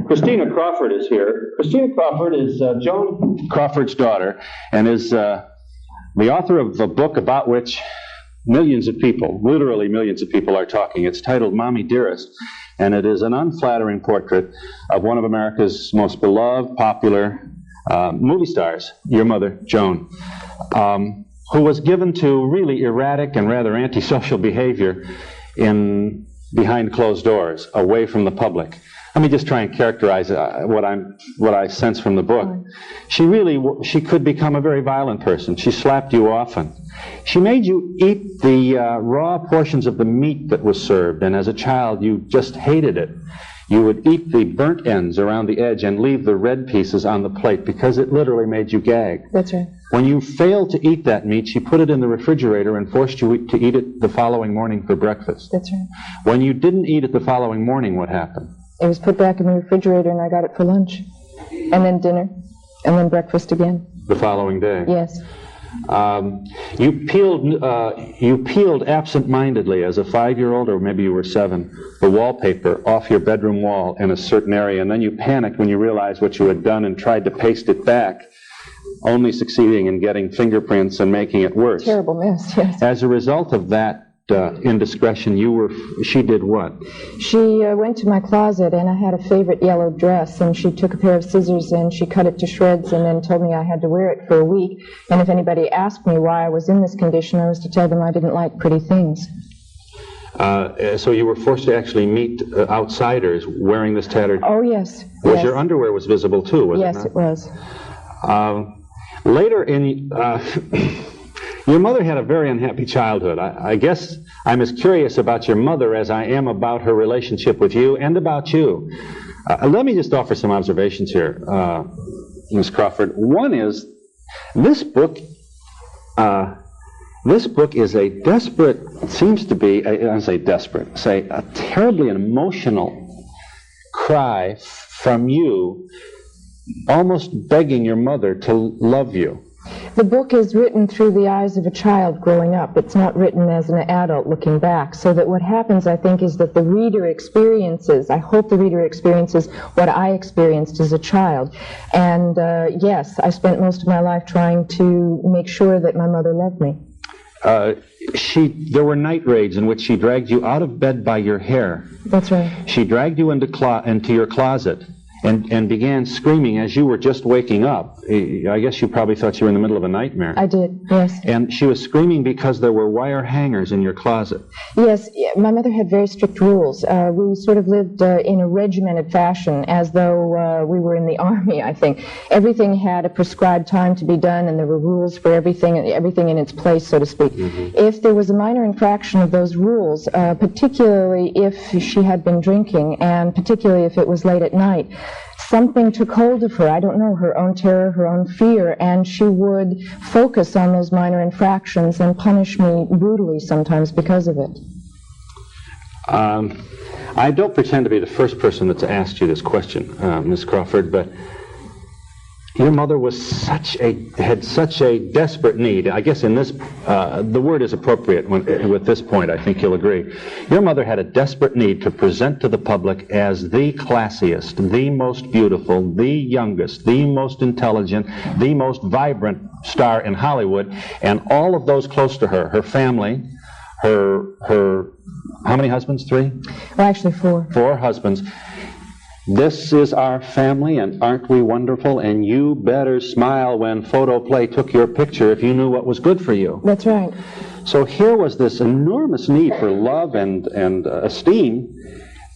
Christina Crawford is here. Christina Crawford is Joan Crawford's daughter and is the author of a book about which millions of people, literally millions of people, are talking. It's titled Mommie Dearest, and it is an unflattering portrait of one of America's most beloved, popular movie stars, your mother, Joan, who was given to really erratic and rather antisocial behavior behind closed doors, away from the public. Let me just try and characterize what I sense from the book. She could become a very violent person. She slapped you often. She made you eat the raw portions of the meat that was served, and as a child you just hated it. You would eat the burnt ends around the edge and leave the red pieces on the plate because it literally made you gag. That's right. When you failed to eat that meat, she put it in the refrigerator and forced you to eat it the following morning for breakfast. That's right. When you didn't eat it the following morning, what happened? It was put back in the refrigerator and I got it for lunch. And then dinner. And then breakfast again. The following day? Yes. You peeled absent-mindedly as a 5-year-old, or maybe you were 7, the wallpaper off your bedroom wall in a certain area, and then you panicked when you realized what you had done and tried to paste it back, only succeeding in getting fingerprints and making it worse. Terrible mess, yes. As a result of that indiscretion, she did what? She went to my closet, and I had a favorite yellow dress, and she took a pair of scissors and she cut it to shreds and then told me I had to wear it for a week, and if anybody asked me why I was in this condition, I was to tell them I didn't like pretty things. So you were forced to actually meet outsiders wearing this tattered... Oh, yes. Your underwear was visible too, was it not? Yes, it was. Later in... Your mother had a very unhappy childhood. I guess I'm as curious about your mother as I am about her relationship with you and about you. Let me just offer some observations here, Ms. Crawford. One is, this book is a desperate, seems to be, I say desperate, say a terribly emotional cry from you, almost begging your mother to love you. The book is written through the eyes of a child growing up. It's not written as an adult looking back. So that what happens, I think, is that the reader experiences, I hope the reader experiences what I experienced as a child. And yes, I spent most of my life trying to make sure that my mother loved me. There were night raids in which she dragged you out of bed by your hair. That's right. She dragged you into your closet and began screaming as you were just waking up. I guess you probably thought you were in the middle of a nightmare. I did, yes. And she was screaming because there were wire hangers in your closet. Yes, my mother had very strict rules. We sort of lived in a regimented fashion, as though we were in the army, I think. Everything had a prescribed time to be done, and there were rules for everything in its place, so to speak. Mm-hmm. If there was a minor infraction of those rules, particularly if she had been drinking, and particularly if it was late at night, something took hold of her, I don't know, her own terror, her own fear, and she would focus on those minor infractions and punish me brutally sometimes because of it. I don't pretend to be the first person that's asked you this question, Ms. Crawford, but your mother had such a desperate need. I guess in this, the word is appropriate with this point, I think you'll agree. Your mother had a desperate need to present to the public as the classiest, the most beautiful, the youngest, the most intelligent, the most vibrant star in Hollywood, and all of those close to her, her family, her how many husbands? 3? Well, actually 4. 4 husbands. This is our family, and aren't we wonderful? And you better smile when Photoplay took your picture if you knew what was good for you. That's right. So here was this enormous need for love and esteem.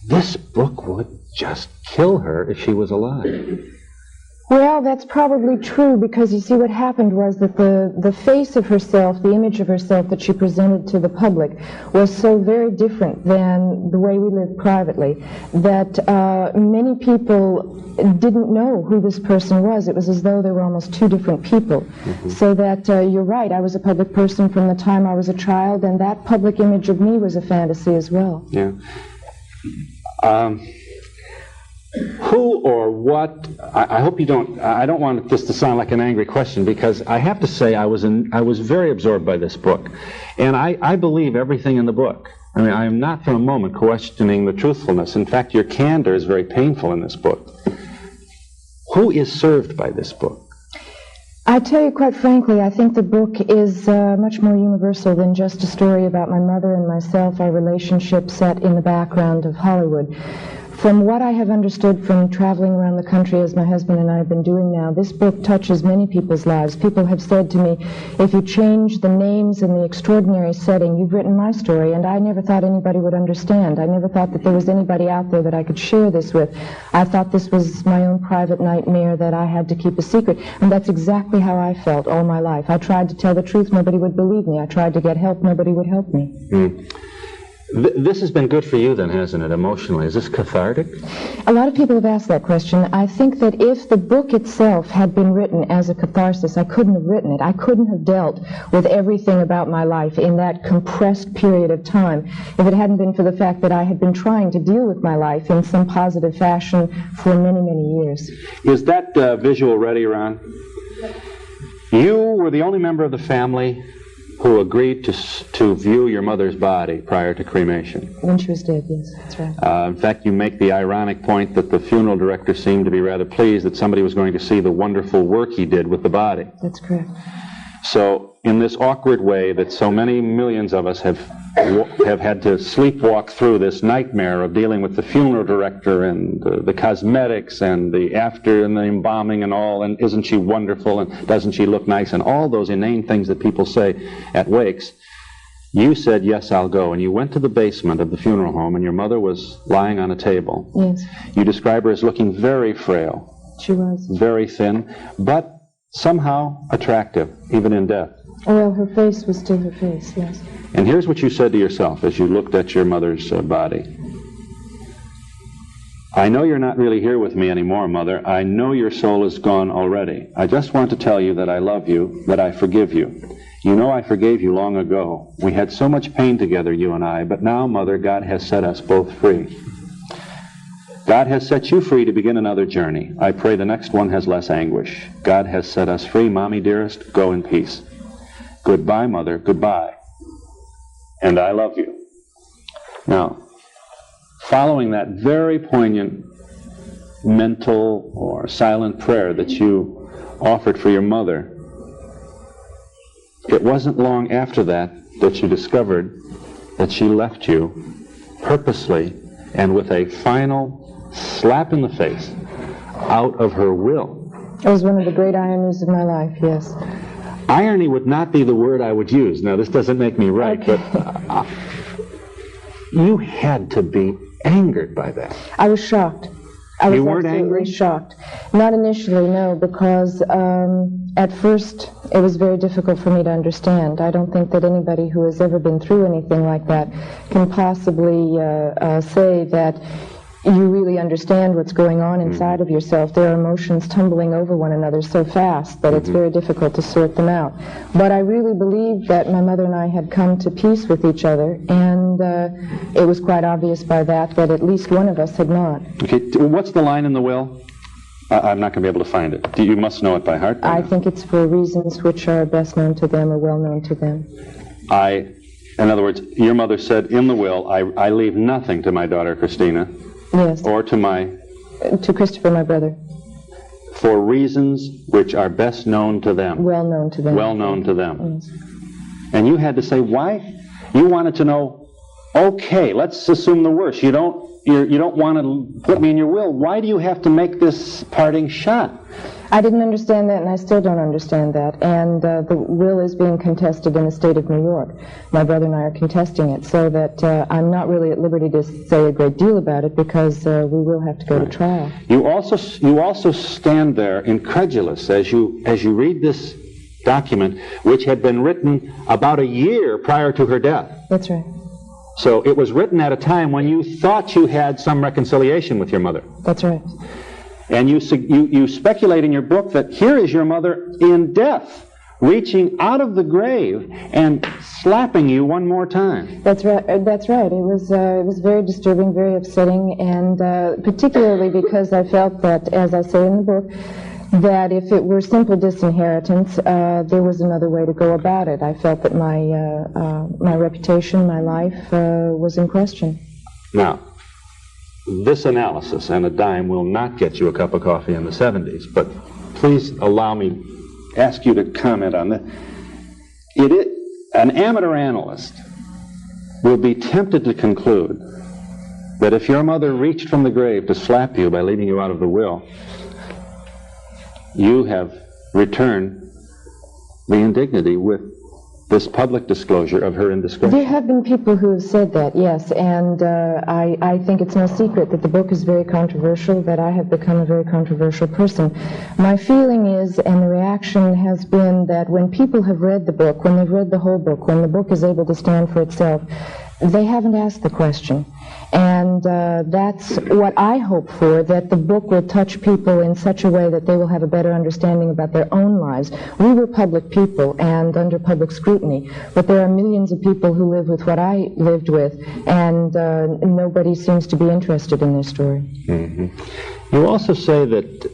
This book would just kill her if she was alive. Well, that's probably true, because you see what happened was that the face of herself, the image of herself that she presented to the public was so very different than the way we lived privately that many people didn't know who this person was. It was as though they were almost 2 different people. Mm-hmm. So that you're right, I was a public person from the time I was a child, and that public image of me was a fantasy as well. Yeah. Who or what, I hope you don't, I don't want this to sound like an angry question, because I have to say I was very absorbed by this book. And I believe everything in the book. I mean, I am not for a moment questioning the truthfulness. In fact, your candor is very painful in this book. Who is served by this book? I tell you quite frankly, I think the book is much more universal than just a story about my mother and myself, our relationship set in the background of Hollywood. From what I have understood from traveling around the country, as my husband and I have been doing now, this book touches many people's lives. People have said to me, if you change the names and the extraordinary setting, you've written my story, and I never thought anybody would understand. I never thought that there was anybody out there that I could share this with. I thought this was my own private nightmare that I had to keep a secret, and that's exactly how I felt all my life. I tried to tell the truth, nobody would believe me. I tried to get help, nobody would help me. This has been good for you then, hasn't it, emotionally? Is this cathartic? A lot of people have asked that question. I think that if the book itself had been written as a catharsis, I couldn't have written it. I couldn't have dealt with everything about my life in that compressed period of time if it hadn't been for the fact that I had been trying to deal with my life in some positive fashion for many, many years. Is that visual ready, Ron? You were the only member of the family who agreed to view your mother's body prior to cremation. When she was dead, yes, that's right. In fact, you make the ironic point that the funeral director seemed to be rather pleased that somebody was going to see the wonderful work he did with the body. That's correct. So, in this awkward way that so many millions of us have had to sleepwalk through this nightmare of dealing with the funeral director and the cosmetics and the after and the embalming and all, and isn't she wonderful and doesn't she look nice and all those inane things that people say at wakes, you said, yes, I'll go. And you went to the basement of the funeral home and your mother was lying on a table. Yes. You describe her as looking very frail. She was. Very thin, but somehow attractive, even in death. Well, her face was still her face, yes. And here's what you said to yourself as you looked at your mother's body. I know you're not really here with me anymore, Mother. I know your soul is gone already. I just want to tell you that I love you, that I forgive you. You know I forgave you long ago. We had so much pain together, you and I, but now, Mother, God has set us both free. God has set you free to begin another journey. I pray the next one has less anguish. God has set us free. Mommie dearest, go in peace. Goodbye, Mother, goodbye. And I love you. Now, following that very poignant mental or silent prayer that you offered for your mother, it wasn't long after that that you discovered that she left you purposely and with a final slap in the face out of her will. It was one of the great ironies of my life, yes. Irony would not be the word I would use. Now, this doesn't make me right, okay. But you had to be angered by that. I was shocked. I was you weren't absolutely angry? Shocked. Not initially, no, because at first it was very difficult for me to understand. I don't think that anybody who has ever been through anything like that can possibly say that you really understand what's going on inside of yourself. There are emotions tumbling over one another so fast that it's very difficult to sort them out. But I really believed that my mother and I had come to peace with each other, and it was quite obvious by that at least one of us had not. Okay, what's the line in the will? I'm not going to be able to find it. You must know it by heart. I think it's for reasons which are best known to them or well known to them. In other words, your mother said in the will, I leave nothing to my daughter Christina. Yes. Or to Christopher, my brother. For reasons which are best known to them. Well known to them. Well known to them. Yes. And you had to say, why? You wanted to know, okay, let's assume the worst. You don't want to put me in your will. Why do you have to make this parting shot? I didn't understand that, and I still don't understand that. And the will is being contested in the state of New York. My brother and I are contesting it, so that I'm not really at liberty to say a great deal about it because we will have to go to trial. You also stand there incredulous as you read this document, which had been written about a year prior to her death. That's right. So it was written at a time when you thought you had some reconciliation with your mother. That's right. And you speculate in your book that here is your mother in death, reaching out of the grave and slapping you one more time. That's right. That's right. It was very disturbing, very upsetting, and particularly because I felt that, as I say in the book, that if it were simple disinheritance, there was another way to go about it. I felt that my reputation, my life, was in question. Now, this analysis and a dime will not get you a cup of coffee in the 70s, but please allow me ask you to comment on this. An amateur analyst will be tempted to conclude that if your mother reached from the grave to slap you by leaving you out of the will, you have returned the indignity with this public disclosure of her indiscretion. There have been people who have said that, yes, and I think it's no secret that the book is very controversial, that I have become a very controversial person. My feeling is, and the reaction has been, that when people have read the book, when they've read the whole book, when the book is able to stand for itself, they haven't asked the question. And that's what I hope for, that the book will touch people in such a way that they will have a better understanding about their own lives. We were public people and under public scrutiny, but there are millions of people who live with what I lived with, and nobody seems to be interested in their story. Mm-hmm. You also say that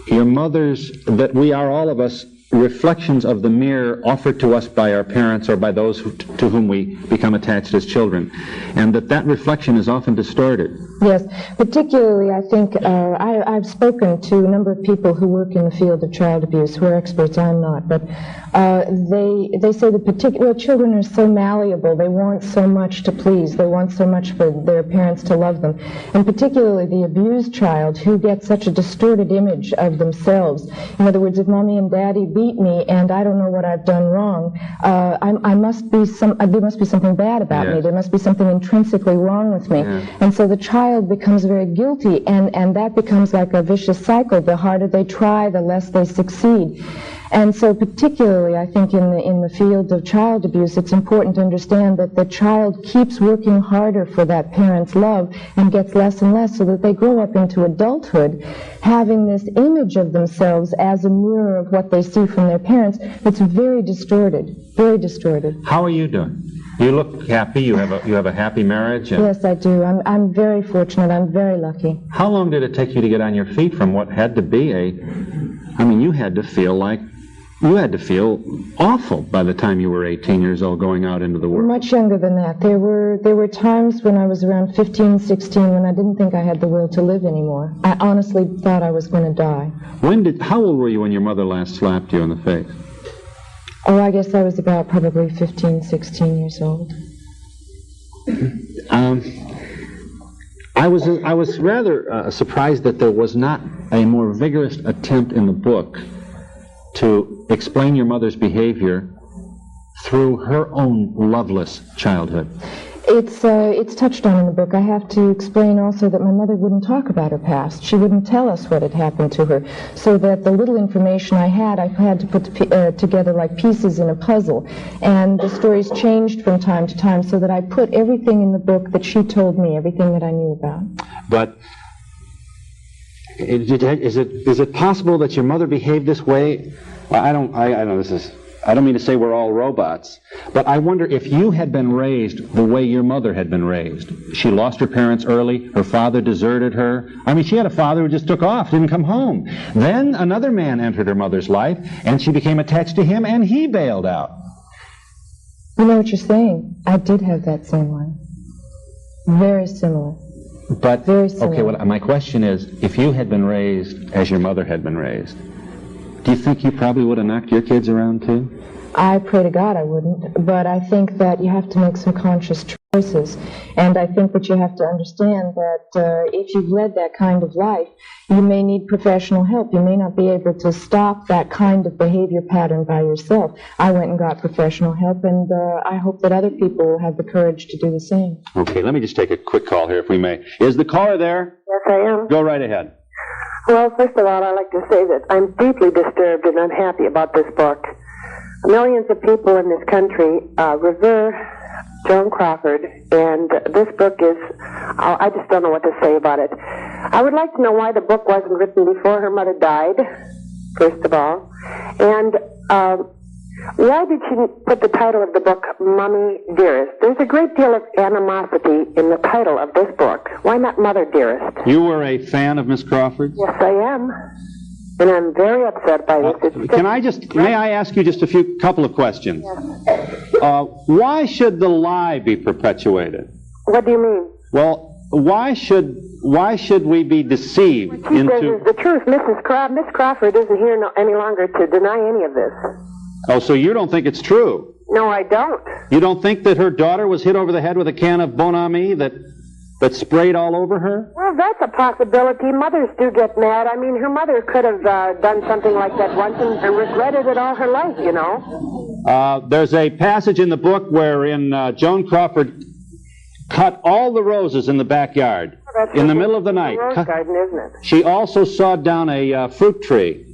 that we are, all of us, reflections of the mirror offered to us by our parents or by those to whom we become attached as children, and that reflection is often distorted. Yes, particularly I think I've spoken to a number of people who work in the field of child abuse, who are experts. I'm not, but they say that particular children are so malleable, they want so much to please, they want so much for their parents to love them, and particularly the abused child, who gets such a distorted image of themselves. In other words, if mommy and daddy beat me and I don't know what I've done wrong, there must be something bad about me. There must be something intrinsically wrong with me. And so the child becomes very guilty, and that becomes like a vicious cycle. The harder they try, the less they succeed. And so particularly, I think, in the field of child abuse, it's important to understand that the child keeps working harder for that parent's love and gets less and less, so that they grow up into adulthood having this image of themselves as a mirror of what they see from their parents. It's very distorted, very distorted. How are you doing? You look happy. You have a happy marriage. Yes, I do. I'm very fortunate. I'm very lucky. How long did it take you to get on your feet from what had to be you had to feel awful by the time you were 18 years old, going out into the world? Much younger than that. There were times when I was around 15, 16, when I didn't think I had the will to live anymore. I honestly thought I was going to die. How old were you when your mother last slapped you in the face? Oh, I guess I was about probably 15, 16 years old. I was rather surprised that there was not a more vigorous attempt in the book to explain your mother's behavior through her own loveless childhood. It's touched on in the book. I have to explain also that my mother wouldn't talk about her past. She wouldn't tell us what had happened to her, so that the little information I had to put together like pieces in a puzzle. And the stories changed from time to time, so that I put everything in the book that she told me, everything that I knew about. But is it possible that your mother behaved this way? I don't mean to say we're all robots, but I wonder if you had been raised the way your mother had been raised. She lost her parents early, her father deserted her. She had a father who just took off, didn't come home. Then another man entered her mother's life, and she became attached to him, and he bailed out. You know what you're saying? I did have that same one. Very similar. But, very similar. Okay, well, my question is, if you had been raised as your mother had been raised, do you think you probably would have knocked your kids around too? I pray to God I wouldn't, but I think that you have to make some conscious choices, and I think that you have to understand that if you've led that kind of life, you may need professional help. You may not be able to stop that kind of behavior pattern by yourself. I went and got professional help, and I hope that other people will have the courage to do the same. Okay, let me just take a quick call here, if we may. Is the caller there? Yes, I am. Go right ahead. Well, first of all, I'd like to say that I'm deeply disturbed and unhappy about this book. Millions of people in this country revere Joan Crawford, and this book is, I just don't know what to say about it. I would like to know why the book wasn't written before her mother died, first of all, And why did she put the title of the book, Mommie Dearest? There's a great deal of animosity in the title of this book. Why not Mother Dearest? You were a fan of Miss Crawford's? Yes, I am. And I'm very upset by this. May I ask you just a couple of questions? Yes. Why should the lie be perpetuated? What do you mean? Well, why should we be deceived She says into... is the truth. Miss Crawford isn't here any longer to deny any of this. Oh, so you don't think it's true? No, I don't. You don't think that her daughter was hit over the head with a can of Bonami that sprayed all over her? Well, that's a possibility. Mothers do get mad. I mean, her mother could have done something like that once and regretted it all her life, you know. There's a passage in the book wherein Joan Crawford cut all the roses in the backyard in the middle of the night. Rose garden, isn't it? She also sawed down a fruit tree.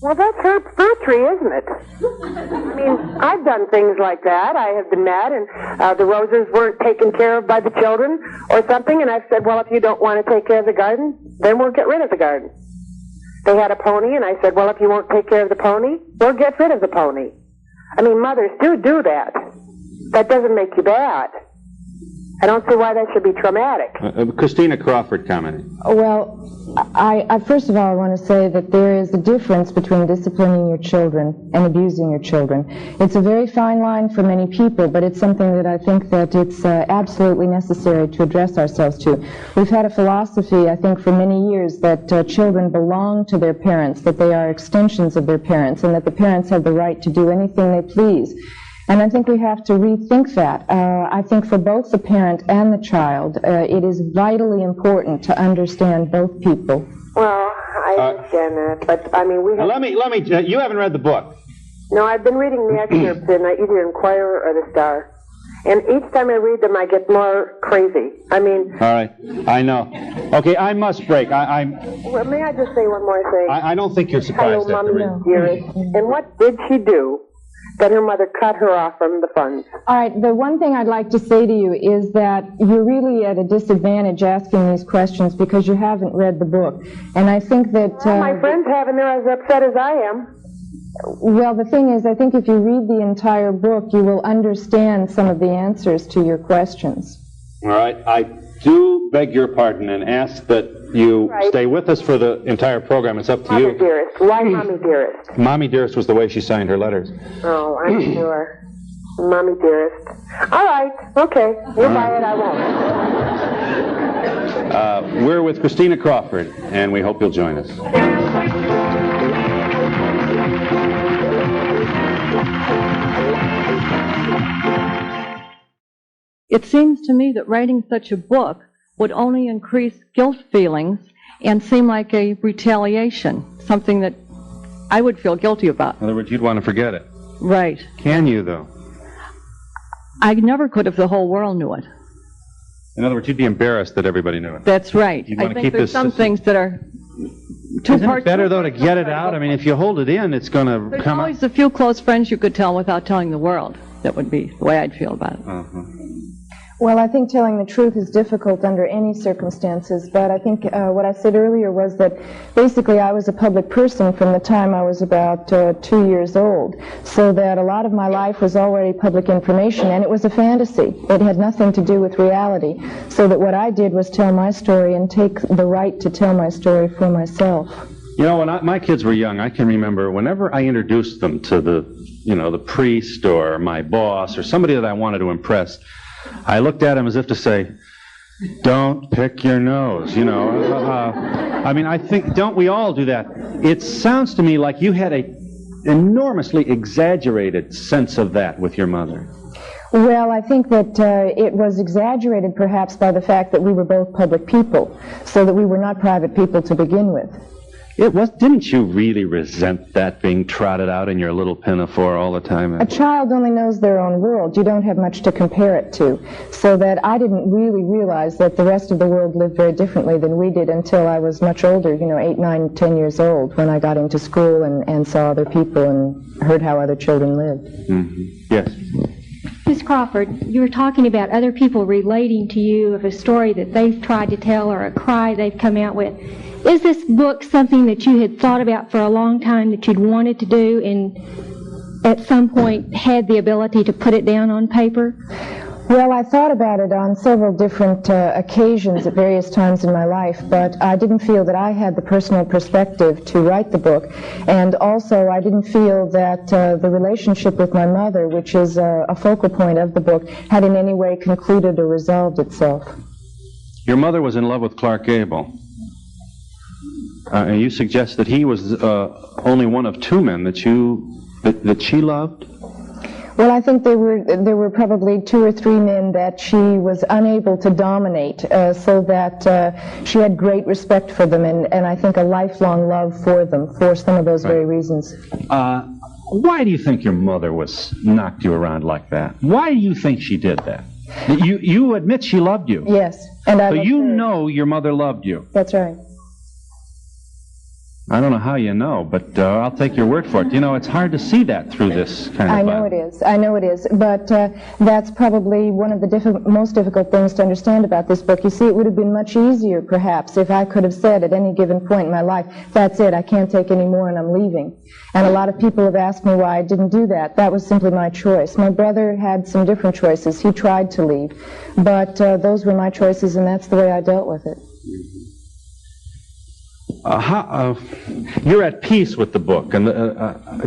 Well, that's her fruit tree, isn't it? I mean, I've done things like that. I have been mad, and the roses weren't taken care of by the children or something, and I've said, well, if you don't want to take care of the garden, then we'll get rid of the garden. They had a pony, and I said, well, if you won't take care of the pony, we'll get rid of the pony. I mean, mothers do that. That doesn't make you bad. I don't see why that should be traumatic. Christina Crawford commenting. Well, I first of all, I want to say that there is a difference between disciplining your children and abusing your children. It's a very fine line for many people, but it's something that I think that it's absolutely necessary to address ourselves to. We've had a philosophy, I think, for many years that children belong to their parents, that they are extensions of their parents, and that the parents have the right to do anything they please. And I think we have to rethink that. I think for both the parent and the child, it is vitally important to understand both people. Well, I understand that, but I mean, we have... Let me, you haven't read the book. No, I've been reading the excerpts in either Inquirer or The Star. And each time I read them, I get more crazy. I mean... All right, I know. Okay, I must break. Well, may I just say one more thing? I don't think you're surprised Hello, after Mommie Dearest. And what did she do that her mother cut her off from the funds? All right, the one thing I'd like to say to you is that you're really at a disadvantage asking these questions because you haven't read the book. And I think that... Well, my friends haven't. They're as upset as I am. Well, the thing is, I think if you read the entire book, you will understand some of the answers to your questions. All right, I do beg your pardon and ask that you stay with us for the entire program. It's up to you. Mommie Dearest. Why Mommie Dearest? Mommie Dearest was the way she signed her letters. Oh, I'm sure. Mommie Dearest. All right, okay. You'll buy it, I won't. We're with Christina Crawford, and we hope you'll join us. It seems to me that writing such a book would only increase guilt feelings and seem like a retaliation, something that I would feel guilty about. In other words, you'd want to forget it. Right. Can you, though? I never could if the whole world knew it. In other words, you'd be embarrassed that everybody knew it. That's right. You'd I want to think keep there's this... some things that are too Isn't it better, though, to get it out? I mean, if you hold it in, it's going to There's come out. always a few close friends you could tell without telling the world. That would be the way I'd feel about it. Uh-huh. Well, I think telling the truth is difficult under any circumstances, but I think what I said earlier was that basically I was a public person from the time I was about 2 years old, so that a lot of my life was already public information, and it was a fantasy. It had nothing to do with reality, so that what I did was tell my story and take the right to tell my story for myself. You know, when my kids were young, I can remember whenever I introduced them to the priest or my boss or somebody that I wanted to impress, I looked at him as if to say, don't pick your nose, I mean, I think, don't we all do that? It sounds to me like you had an enormously exaggerated sense of that with your mother. Well, I think that it was exaggerated perhaps by the fact that we were both public people, so that we were not private people to begin with. Didn't you really resent that being trotted out in your little pinafore all the time? A child only knows their own world. You don't have much to compare it to. So that I didn't really realize that the rest of the world lived very differently than we did until I was much older, 8, 9, 10 years old, when I got into school and saw other people and heard how other children lived. Mm-hmm. Yes. Ms. Crawford, you were talking about other people relating to you of a story that they've tried to tell or a cry they've come out with. is this book something that you had thought about for a long time that you'd wanted to do and at some point had the ability to put it down on paper? Well, I thought about it on several different occasions at various times in my life, but I didn't feel that I had the personal perspective to write the book, and also I didn't feel that the relationship with my mother, which is a focal point of the book, had in any way concluded or resolved itself. Your mother was in love with Clark Gable. And you suggest that he was only one of two men that she loved? Well, I think there were probably 2 or 3 men that she was unable to dominate, so that she had great respect for them, and I think a lifelong love for them, for some of those very reasons. Why do you think your mother knocked you around like that? Why do you think she did that? You admit she loved you. Yes, and I. So you know your mother loved you. That's right. I don't know how you know, but I'll take your word for it. You know, it's hard to see that through this kind of I know it is, but that's probably one of the most difficult things to understand about this book. You see, it would have been much easier, perhaps, if I could have said at any given point in my life, that's it, I can't take any more and I'm leaving. And a lot of people have asked me why I didn't do that. That was simply my choice. My brother had some different choices. He tried to leave, but those were my choices, and that's the way I dealt with it. You're at peace with the book, and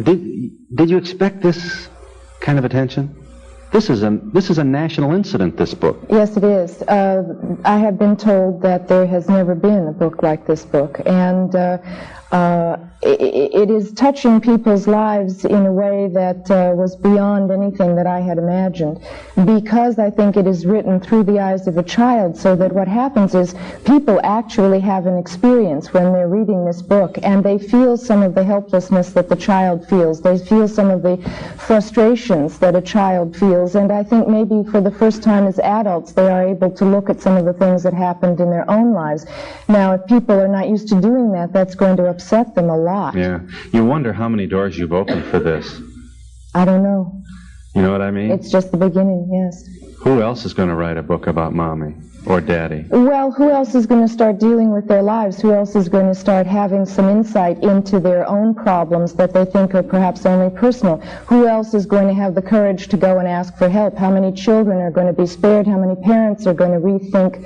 did you expect this kind of attention? This is a national incident, this book. Yes, it is. I have been told that there has never been a book like this book, and it is touching people's lives in a way that was beyond anything that I had imagined, because I think it is written through the eyes of a child, so that what happens is people actually have an experience when they're reading this book, and they feel some of the helplessness that the child feels. They feel some of the frustrations that a child feels, and I think maybe for the first time as adults they are able to look at some of the things that happened in their own lives. Now, if people are not used to doing that, that's going to upset them a lot. Yeah. You wonder how many doors you've opened for this. I don't know. You know what I mean? It's just the beginning, yes. Who else is going to write a book about Mommy or Daddy? Well, who else is going to start dealing with their lives? Who else is going to start having some insight into their own problems that they think are perhaps only personal? Who else is going to have the courage to go and ask for help? How many children are going to be spared? How many parents are going to rethink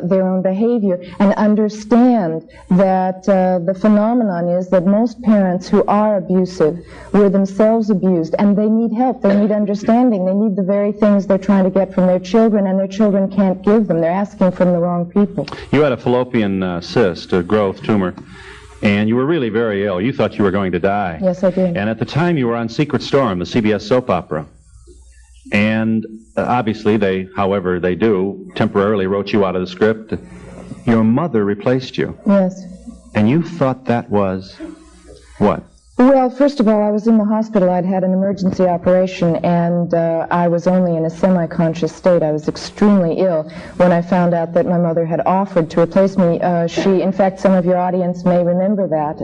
their own behavior and understand that the phenomenon is that most parents who are abusive were themselves abused, and they need help, they need understanding, they need the very things they're trying to get from their children, and their children can't give them. They're asking from the wrong people. You had a fallopian cyst, a growth tumor, and you were really very ill. You thought you were going to die. Yes, I did. And at the time you were on Secret Storm, the CBS soap opera. And obviously however they do, temporarily wrote you out of the script. Your mother replaced you. Yes. And you thought that was what? Well, first of all, I was in the hospital. I'd had an emergency operation, and I was only in a semi-conscious state. I was extremely ill when I found out that my mother had offered to replace me. In fact, some of your audience may remember that.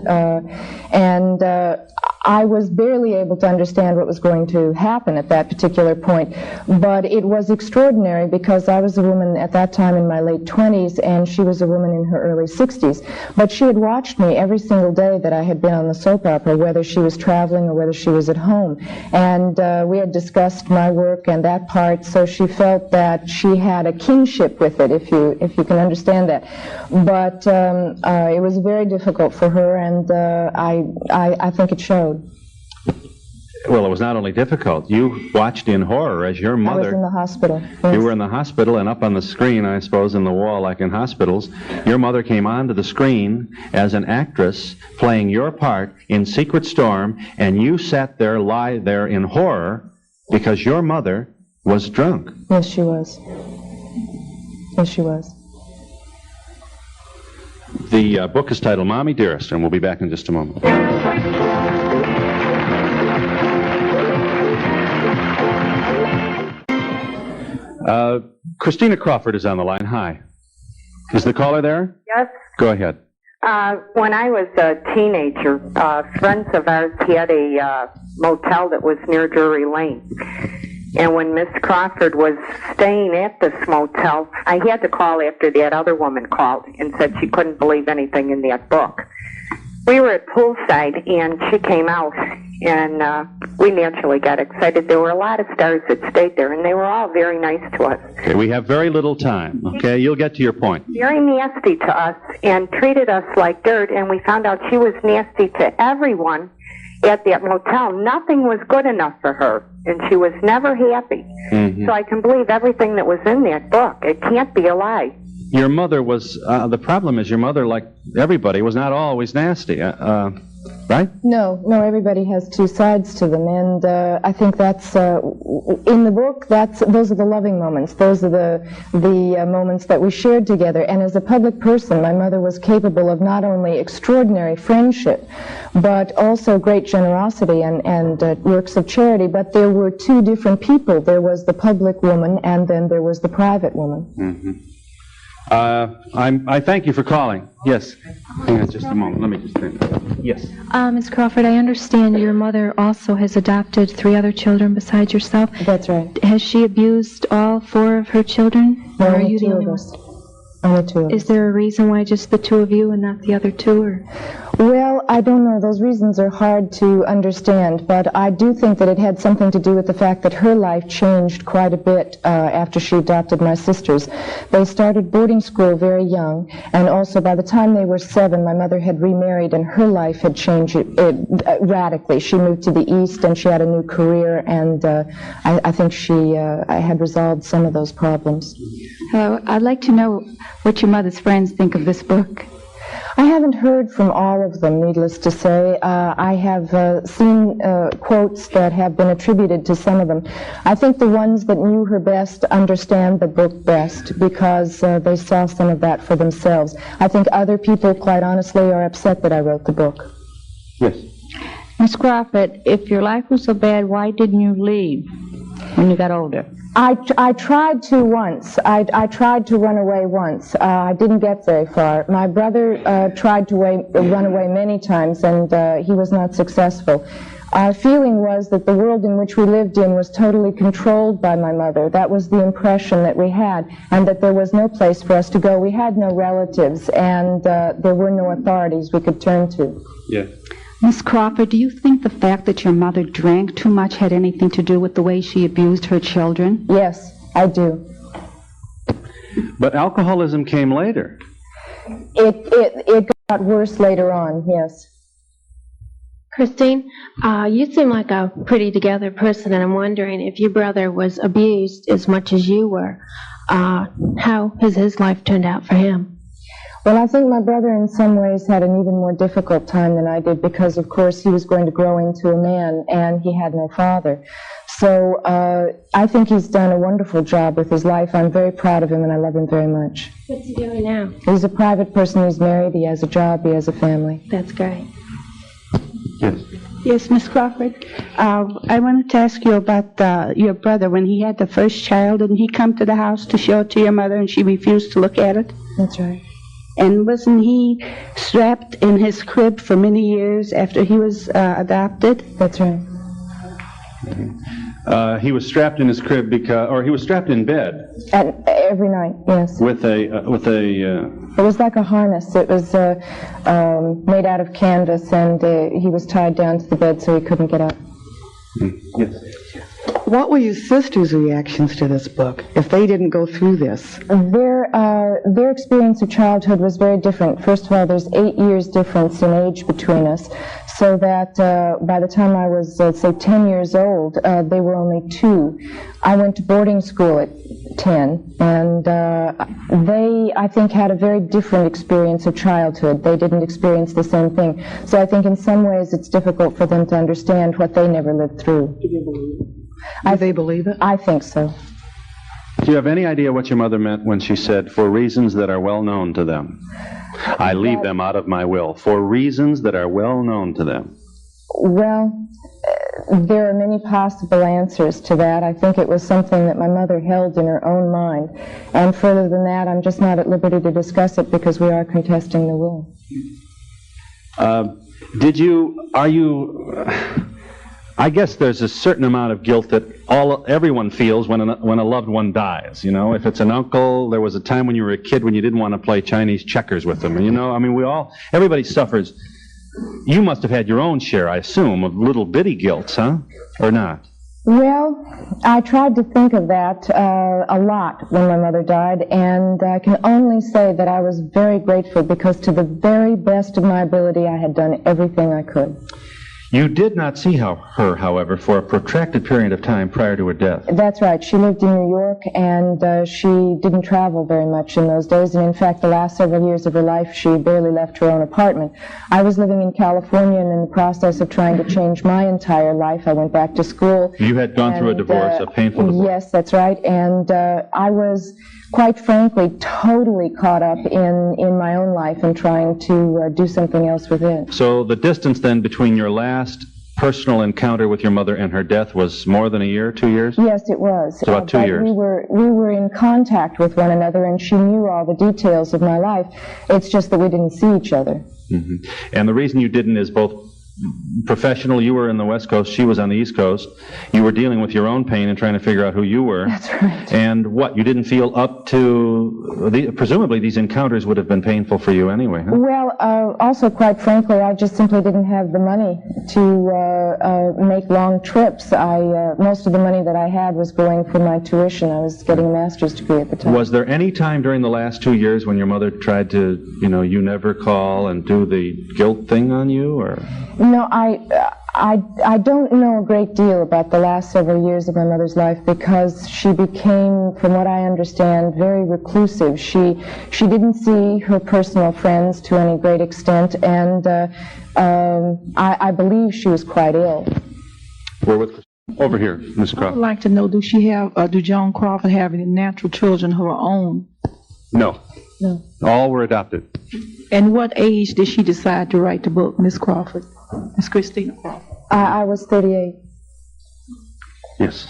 I was barely able to understand what was going to happen at that particular point, but it was extraordinary because I was a woman at that time in my late 20s, and she was a woman in her early 60s. But she had watched me every single day that I had been on the soap opera, whether she was traveling or whether she was at home. And we had discussed my work and that part, so she felt that she had a kinship with it, if you can understand that. But it was very difficult for her, and I think it showed. Well, it was not only difficult. You watched in horror as your mother... I was in the hospital. Yes. You were in the hospital, and up on the screen, I suppose, in the wall, like in hospitals, your mother came onto the screen as an actress playing your part in Secret Storm, and you sat there, lie there in horror because your mother was drunk. Yes, she was. Yes, she was. The book is titled Mommie Dearest, and we'll be back in just a moment. Christina Crawford is on the line. Hi. Is the caller there? Yes. Go ahead. When I was a teenager, friends of ours had a motel that was near Drury Lane. And when Miss Crawford was staying at this motel, I had to call after that other woman called and said she couldn't believe anything in that book. We were at poolside, and she came out, and we naturally got excited. There were a lot of stars that stayed there, and they were all very nice to us. Okay, we have very little time, okay? You'll get to your point. Very nasty to us and treated us like dirt, and we found out she was nasty to everyone at that motel. Nothing was good enough for her, and she was never happy. Mm-hmm. So I can believe everything that was in that book. It can't be a lie. Your mother was, the problem is your mother, like everybody, was not always nasty, right? No, everybody has two sides to them, and I think that's, in the book, those are the loving moments. Those are the moments that we shared together, and as a public person, my mother was capable of not only extraordinary friendship, but also great generosity and works of charity, but there were two different people. There was the public woman, and then there was the private woman. Mm-hmm. I thank you for calling. Yes. Hang on just a moment. Let me just think. Yes. Ms. Crawford, I understand your mother also has adopted 3 other children besides yourself. That's right. Has she abused all 4 of her children? Or are you the only one? Only 2 of us. Is there a reason why just the 2 of you and not the other 2? Or? Well, I don't know. Those reasons are hard to understand, but I do think that it had something to do with the fact that her life changed quite a bit after she adopted my sisters. They started boarding school very young, and also by the time they were 7, my mother had remarried, and her life had changed radically. She moved to the East, and she had a new career, and I think she had resolved some of those problems. Hello, I'd like to know what your mother's friends think of this book. I haven't heard from all of them, needless to say. I have seen quotes that have been attributed to some of them. I think the ones that knew her best understand the book best because they saw some of that for themselves. I think other people, quite honestly, are upset that I wrote the book. Yes. Miss Crawford, if your life was so bad, why didn't you leave when you got older? I tried to once. I tried to run away once. I didn't get very far. My brother tried to run away many times, and he was not successful. Our feeling was that the world in which we lived in was totally controlled by my mother. That was the impression that we had, and that there was no place for us to go. We had no relatives, and there were no authorities we could turn to. Yeah. Miss Crawford, do you think the fact that your mother drank too much had anything to do with the way she abused her children? Yes, I do. But alcoholism came later. It got worse later on, yes. Christine, you seem like a pretty together person, and I'm wondering if your brother was abused as much as you were, how has his life turned out for him? Well, I think my brother in some ways had an even more difficult time than I did because, of course, he was going to grow into a man and he had no father. So I think he's done a wonderful job with his life. I'm very proud of him and I love him very much. What's he doing now? He's a private person. He's married. He has a job. He has a family. That's great. Yes. Yes, Miss Crawford. I wanted to ask you about your brother. When he had the first child, didn't he come to the house to show it to your mother and she refused to look at it? That's right. And wasn't he strapped in his crib for many years after he was adopted? That's right. He was strapped in his crib or he was strapped in bed. Every night, yes. With a. It was like a harness. It was made out of canvas, and he was tied down to the bed so he couldn't get up. Yes. What were your sisters' reactions to this book, if they didn't go through this? Their experience of childhood was very different. First of all, there's 8 years difference in age between us, so that by the time I was, say, 10 years old, they were only 2. I went to boarding school at 10, and they, I think, had a very different experience of childhood. They didn't experience the same thing. So I think in some ways it's difficult for them to understand what they never lived through. Do they believe it? Do they believe it? I think so. Do you have any idea what your mother meant when she said, for reasons that are well known to them? I leave them out of my will. For reasons that are well known to them. Well, there are many possible answers to that. I think it was something that my mother held in her own mind. And further than that, I'm just not at liberty to discuss it because we are contesting the will. I guess there's a certain amount of guilt that everyone feels when a loved one dies. You know, if it's an uncle, there was a time when you were a kid when you didn't want to play Chinese checkers with them. You know, I mean, everybody suffers. You must have had your own share, I assume, of little bitty guilt, huh? Or not? Well, I tried to think of that a lot when my mother died, and I can only say that I was very grateful because to the very best of my ability, I had done everything I could. You did not see her, however, for a protracted period of time prior to her death. That's right. She lived in New York, and she didn't travel very much in those days. And in fact, the last several years of her life, she barely left her own apartment. I was living in California and in the process of trying to change my entire life. I went back to school. You had gone through a divorce, a painful divorce. Yes, that's right. And I was, quite frankly, totally caught up in my own life and trying to do something else with it. So the distance then between your last personal encounter with your mother and her death was more than a year, 2 years? Yes, it was. It's about 2 years. We were in contact with one another, and she knew all the details of my life. It's just that we didn't see each other. Mm-hmm. And the reason you didn't is both professional. You were in the West Coast, she was on the East Coast. You were dealing with your own pain and trying to figure out who you were. That's right. And what, you didn't feel up to, presumably these encounters would have been painful for you anyway, huh? Well, also, quite frankly, I just simply didn't have the money to make long trips. Most of the money that I had was going for my tuition. I was getting a master's degree at the time. Was there any time during the last 2 years when your mother tried to, you never call and do the guilt thing on you, or? No, I don't know a great deal about the last several years of my mother's life because she became, from what I understand, very reclusive. She didn't see her personal friends to any great extent, and I believe she was quite ill. We're with over here, Ms. Crawford. I would like to know, do Joan Crawford have any natural children of her own? No. No. All were adopted. And what age did she decide to write the book, Miss Crawford? Miss Christina Crawford. I was 38. Yes.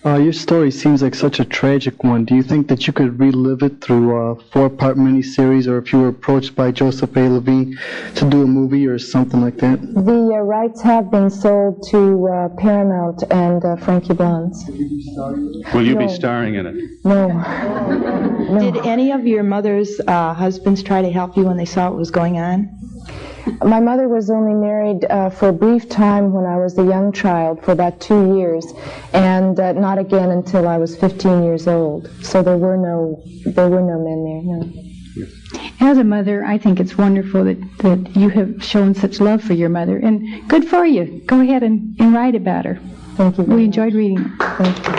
Your story seems like such a tragic one. Do you think that you could relive it through a 4-part miniseries, or if you were approached by Joseph A. Levine to do a movie or something like that? The rights have been sold to Paramount and Frankie Blondes. Will you be starring in it? No. Did any of your mother's husbands try to help you when they saw what was going on? My mother was only married for a brief time when I was a young child, for about 2 years, and not again until I was 15 years old. So there were no men there, no. As a mother, I think it's wonderful that you have shown such love for your mother, and good for you. Go ahead and write about her. Thank you. We enjoyed reading it. Thank you.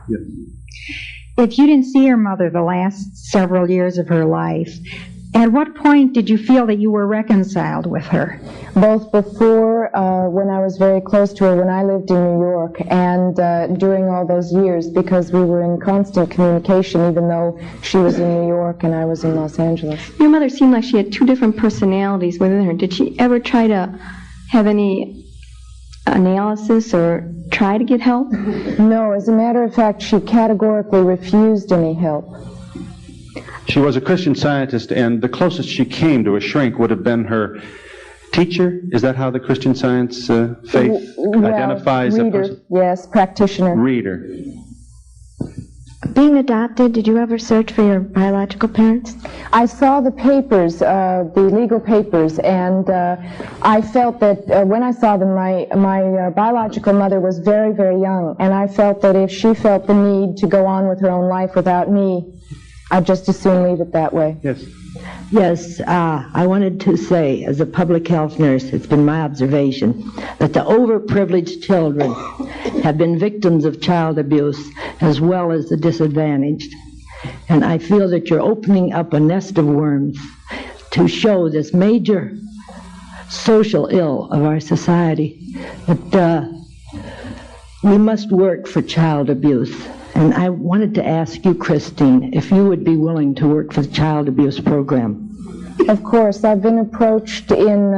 Yes. If you didn't see your mother the last several years of her life, at what point did you feel that you were reconciled with her? Both before, when I was very close to her, when I lived in New York, and during all those years, because we were in constant communication, even though she was in New York and I was in Los Angeles. Your mother seemed like she had two different personalities within her. Did she ever try to have any analysis or try to get help? No, as a matter of fact, she categorically refused any help. She was a Christian Scientist, and the closest she came to a shrink would have been her teacher. Is that how the Christian Science faith identifies reader, a person? Yes, practitioner. Reader. Being adopted, did you ever search for your biological parents? I saw the papers, the legal papers, and I felt that when I saw them, my biological mother was very, very young, and I felt that if she felt the need to go on with her own life without me, I'd just as soon leave it that way. Yes. Yes, I wanted to say, as a public health nurse, it's been my observation that the overprivileged children have been victims of child abuse as well as the disadvantaged. And I feel that you're opening up a nest of worms to show this major social ill of our society, that we must work for child abuse. And I wanted to ask you, Christine, if you would be willing to work for the child abuse program. Of course, I've been approached in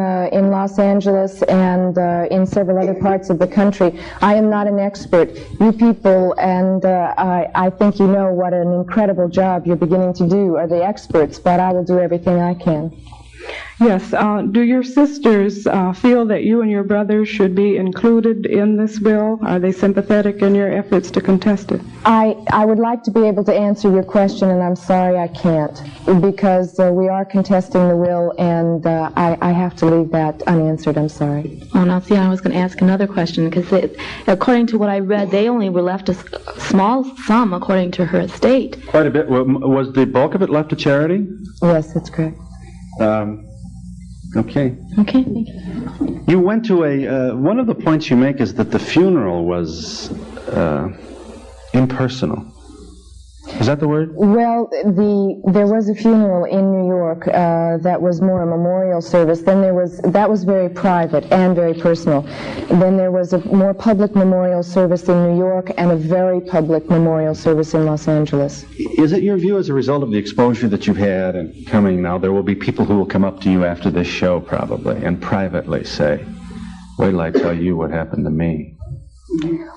Los Angeles and in several other parts of the country. I am not an expert. You people, and I think you know what an incredible job you're beginning to do, are the experts, but I will do everything I can. Yes. Do your sisters feel that you and your brother should be included in this bill? Are they sympathetic in your efforts to contest it? I would like to be able to answer your question, and I'm sorry I can't, because we are contesting the will, and I have to leave that unanswered. I'm sorry. Oh, now see, I was going to ask another question, because according to what I read, they only were left a small sum according to her estate. Quite a bit. Was the bulk of it left to charity? Yes, that's correct. Okay. Okay, thank you. You went to one of the points you make is that the funeral was impersonal. Is that the word? Well, there was a funeral in New York that was more a memorial service. Then that was very private and very personal. Then there was a more public memorial service in New York and a very public memorial service in Los Angeles. Is it your view, as a result of the exposure that you've had and coming now, there will be people who will come up to you after this show probably and privately say, "Wait till I tell you what happened to me"?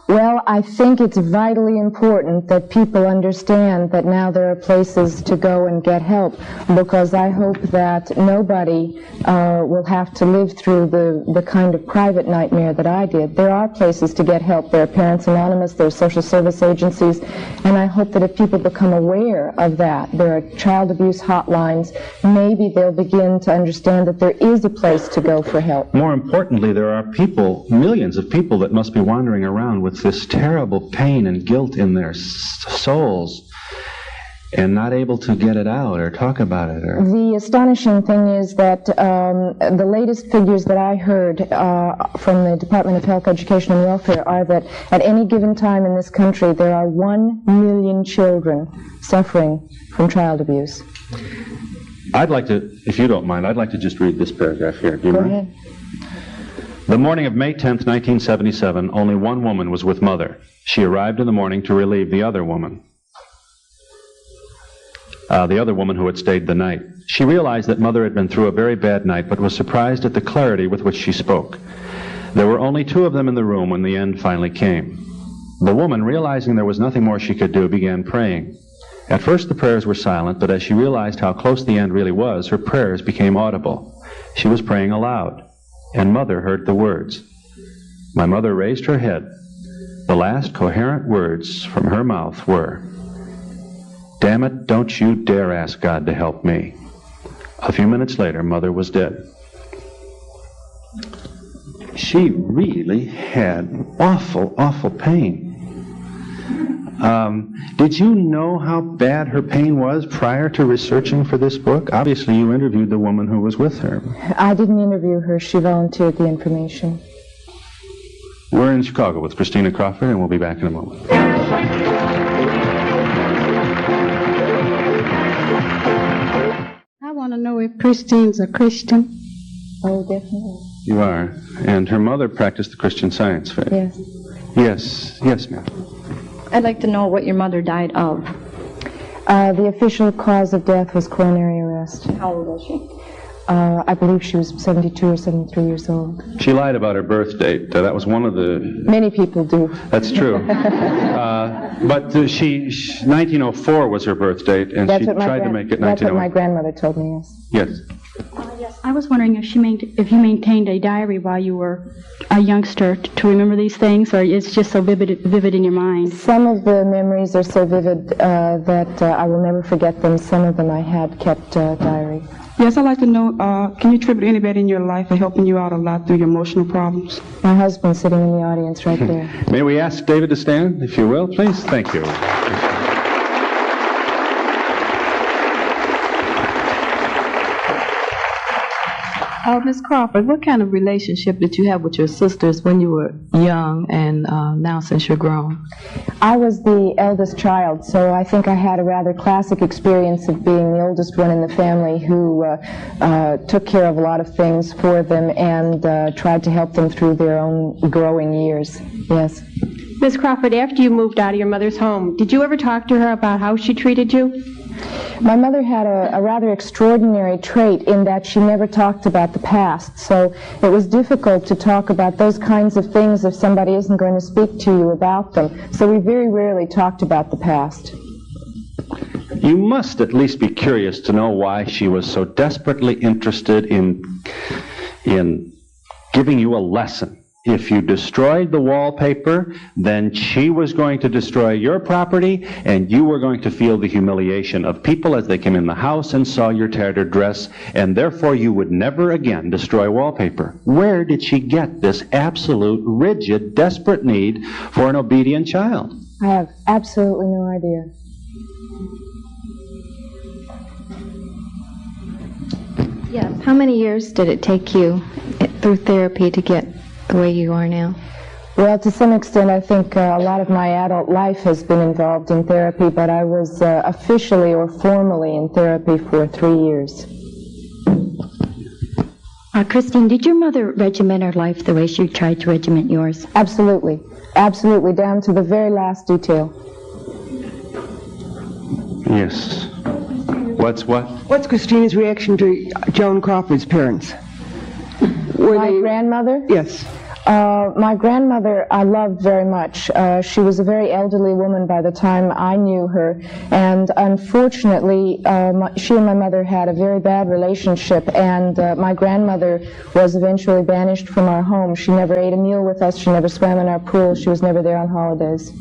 Well, I think it's vitally important that people understand that now there are places to go and get help, because I hope that nobody will have to live through the kind of private nightmare that I did. There are places to get help. There are Parents Anonymous, there are social service agencies, and I hope that if people become aware of that, there are child abuse hotlines, maybe they'll begin to understand that there is a place to go for help. More importantly, there are people, millions of people, that must be wandering around with this terrible pain and guilt in their souls and not able to get it out or talk about it. The astonishing thing is that the latest figures that I heard from the Department of Health, Education, and Welfare are that at any given time in this country there are 1 million children suffering from child abuse. I'd like to, if you don't mind, I'd like to just read this paragraph here. Do you mind? Go ahead. The morning of May 10th, 1977, only one woman was with Mother. She arrived in the morning to relieve the other woman who had stayed the night. She realized that Mother had been through a very bad night, but was surprised at the clarity with which she spoke. There were only 2 of them in the room when the end finally came. The woman, realizing there was nothing more she could do, began praying. At first the prayers were silent, but as she realized how close the end really was, her prayers became audible. She was praying aloud, and Mother heard the words. My mother raised her head. The last coherent words from her mouth were, "Damn it, don't you dare ask God to help me." A few minutes later, Mother was dead. She really had awful, awful pain. Did you know how bad her pain was prior to researching for this book? Obviously, you interviewed the woman who was with her. I didn't interview her. She volunteered the information. We're in Chicago with Christina Crawford, and we'll be back in a moment. I want to know if Christine's a Christian. Oh, definitely. You are. And her mother practiced the Christian Science faith. Yes. Yes, ma'am. I'd like to know what your mother died of. The official cause of death was coronary arrest. How old was she? I believe she was 72 or 73 years old. She lied about her birth date. That was one of the... Many people do. That's true. But 1904 was her birth date, and she tried to make it 1908. That's what my grandmother told me, yes. Yes. Yes, I was wondering if you maintained a diary while you were a youngster to remember these things, or it's just so vivid in your mind? Some of the memories are so vivid that I will never forget them. Some of them I had kept diary. Yes, I'd like to know, can you attribute anybody in your life for helping you out a lot through your emotional problems? My husband sitting in the audience right there. May we ask David to stand, if you will, please? Thank you. Ms. Crawford, what kind of relationship did you have with your sisters when you were young and now since you're grown? I was the eldest child, so I think I had a rather classic experience of being the oldest one in the family who took care of a lot of things for them and tried to help them through their own growing years. Yes. Ms. Crawford, after you moved out of your mother's home, did you ever talk to her about how she treated you? My mother had a rather extraordinary trait in that she never talked about the past, so it was difficult to talk about those kinds of things if somebody isn't going to speak to you about them. So we very rarely talked about the past. You must at least be curious to know why she was so desperately interested in giving you a lesson. If you destroyed the wallpaper, then she was going to destroy your property, and you were going to feel the humiliation of people as they came in the house and saw your tattered dress, and therefore you would never again destroy wallpaper. Where did she get this absolute, rigid, desperate need for an obedient child? I have absolutely no idea. Yes. How many years did it take you through therapy to get the way you are now? Well, to some extent, I think a lot of my adult life has been involved in therapy, but I was officially or formally in therapy for 3 years. Christine, did your mother regiment her life the way she tried to regiment yours? Absolutely. Absolutely, down to the very last detail. Yes. What's what? What's Christina's reaction to Joan Crawford's parents? My grandmother? Yes. My grandmother I loved very much. She was a very elderly woman by the time I knew her, and unfortunately she and my mother had a very bad relationship, and my grandmother was eventually banished from our home. She never ate a meal with us, she never swam in our pool, she was never there on holidays.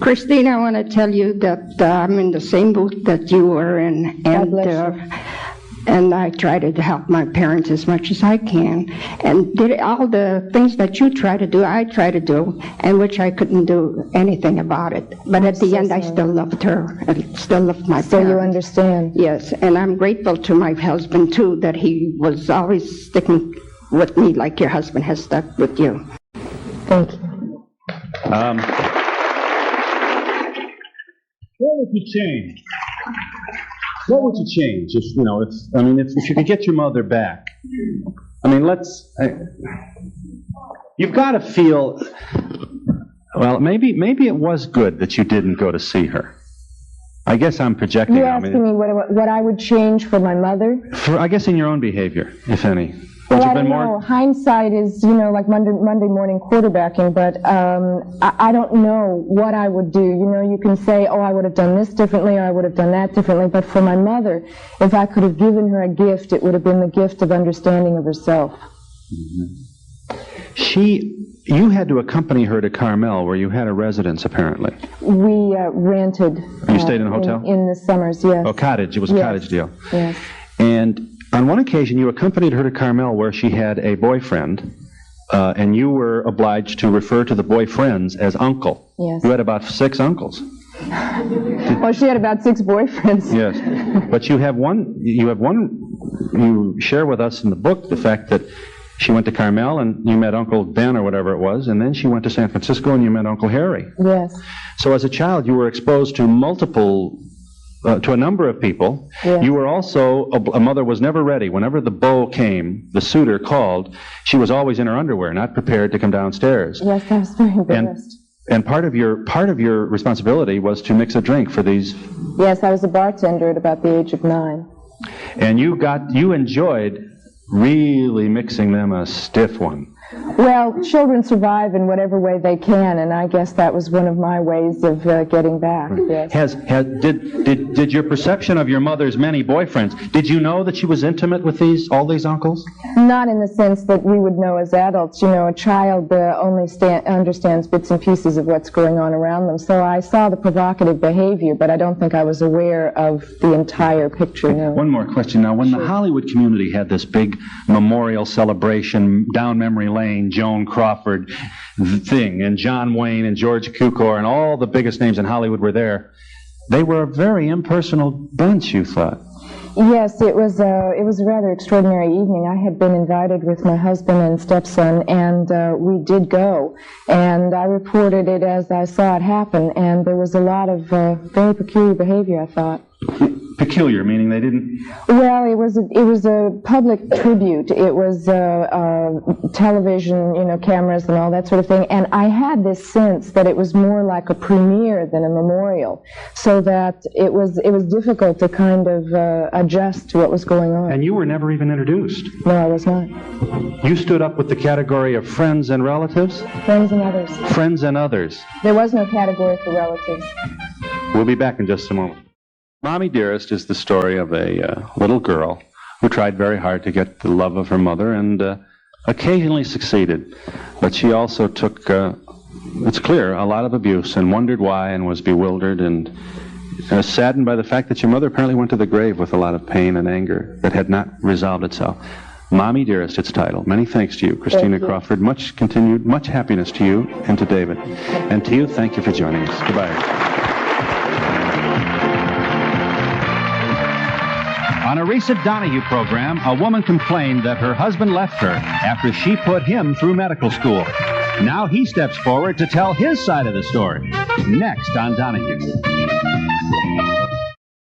Christine, I want to tell you that I'm in the same boat that you were in, and I try to help my parents as much as I can. And did all the things that you try to do, I try to do, and which I couldn't do anything about it. But at the end, I still loved her, and still loved my parents. So you understand? Yes, and I'm grateful to my husband, too, that he was always sticking with me like your husband has stuck with you. Thank you. What would you change? What would you change if you could get your mother back? I mean, you've got to feel, well, maybe it was good that you didn't go to see her. I guess I'm projecting. You're asking me what I would change for my mother? I guess in your own behavior, if any. Well, I don't know. Hindsight is, like Monday morning quarterbacking, but I don't know what I would do. You can say, oh, I would have done this differently, or I would have done that differently, but for my mother, if I could have given her a gift, it would have been the gift of understanding of herself. Mm-hmm. You had to accompany her to Carmel, where you had a residence, apparently. We rented. You stayed in a hotel? In the summers, yes. Oh, cottage. It was a cottage deal. Yes. And on one occasion, you accompanied her to Carmel, where she had a boyfriend, and you were obliged to refer to the boyfriends as uncle. Yes. You had about 6 uncles. Well, she had about 6 boyfriends. Yes. But you have one, you share with us in the book the fact that she went to Carmel and you met Uncle Ben or whatever it was, and then she went to San Francisco and you met Uncle Harry. Yes. So as a child, you were exposed to to a number of people. Yes. You were also, a mother was never ready. Whenever the beau came, the suitor called, she was always in her underwear, not prepared to come downstairs. Yes, I was very embarrassed. And part of your responsibility was to mix a drink for these. Yes, I was a bartender at about the age of 9. And you enjoyed really mixing them a stiff one. Well, children survive in whatever way they can, and I guess that was one of my ways of getting back. Yes. Did your perception of your mother's many boyfriends, did you know that she was intimate with all these uncles? Not in the sense that we would know as adults. A child only understands bits and pieces of what's going on around them. So I saw the provocative behavior, but I don't think I was aware of the entire picture, no. One more question now. When the Hollywood community had this big memorial celebration down memory lane, Joan Crawford thing, and John Wayne and George Cukor and all the biggest names in Hollywood were there, they were a very impersonal bunch, you thought. Yes, it was a rather extraordinary evening. I had been invited with my husband and stepson, and we did go. And I reported it as I saw it happen, and there was a lot of very peculiar behavior, I thought. peculiar, meaning they didn't... Well, it was a public tribute. It was television, cameras and all that sort of thing. And I had this sense that it was more like a premiere than a memorial, so that it was difficult to kind of adjust to what was going on. And you were never even introduced. No, I was not. You stood up with the category of friends and relatives? Friends and others. Friends and others. There was no category for relatives. We'll be back in just a moment. Mommie Dearest is the story of a little girl who tried very hard to get the love of her mother and occasionally succeeded. But she also took, it's clear, a lot of abuse and wondered why and was bewildered and saddened by the fact that your mother apparently went to the grave with a lot of pain and anger that had not resolved itself. Mommie Dearest, its title. Many thanks to you, Christina Crawford. Much happiness to you and to David. And to you, thank you for joining us. Goodbye. On a recent Donahue program, a woman complained that her husband left her after she put him through medical school. Now he steps forward to tell his side of the story. Next on Donahue.